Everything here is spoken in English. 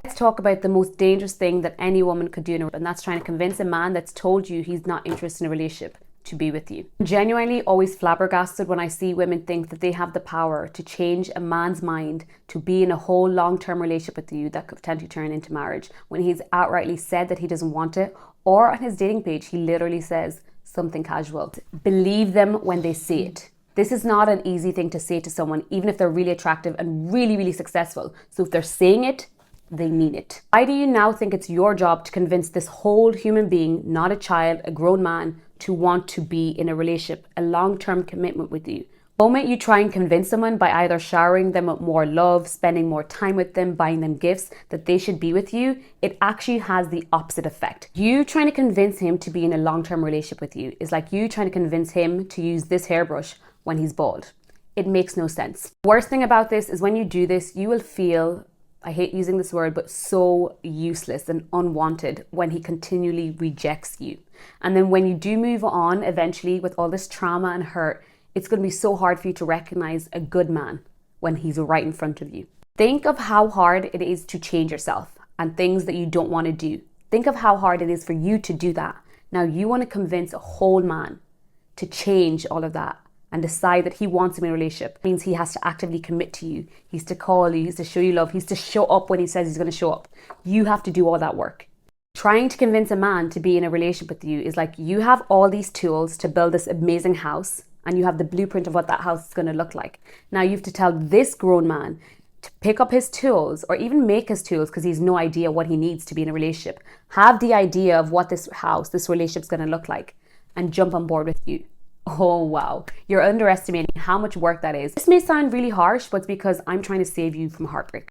Let's talk about the most dangerous thing that any woman could do, and that's trying to convince a man that's told you he's not interested in a relationship to be with you. I'm genuinely always flabbergasted when I see women think that they have the power to change a man's mind to be in a whole long-term relationship with you that could potentially turn into marriage, when he's outrightly said that he doesn't want it, or on his dating page he literally says something casual. Believe them when they say it. This is not an easy thing to say to someone, even if they're really attractive and really, really successful. So if they're saying it, they mean it. Why do you now think it's your job to convince this whole human being, not a child, a grown man, to want to be in a relationship, a long-term commitment with you? The moment you try and convince someone by either showering them with more love, spending more time with them, buying them gifts, that they should be with you, it actually has the opposite effect. You trying to convince him to be in a long-term relationship with you is like you trying to convince him to use this hairbrush when he's bald. It makes no sense. The worst thing about this is when you do this, you will feel, I hate using this word, but so useless and unwanted when he continually rejects you. And then when you do move on, eventually with all this trauma and hurt, it's going to be so hard for you to recognize a good man when he's right in front of you. Think of how hard it is to change yourself and things that you don't want to do. Think of how hard it is for you to do that. Now you want to convince a whole man to change all of that and decide that he wants to be in a relationship. It means he has to actively commit to you. He's to call you, he's to show you love, he's to show up when he says he's going to show up. You have to do all that work. Trying to convince a man to be in a relationship with you is like you have all these tools to build this amazing house and you have the blueprint of what that house is going to look like. Now you have to tell this grown man to pick up his tools or even make his tools because he has no idea what he needs to be in a relationship. Have the idea of what this house, this relationship is going to look like and jump on board with you. Oh wow, you're underestimating how much work that is. This may sound really harsh, but it's because I'm trying to save you from heartbreak.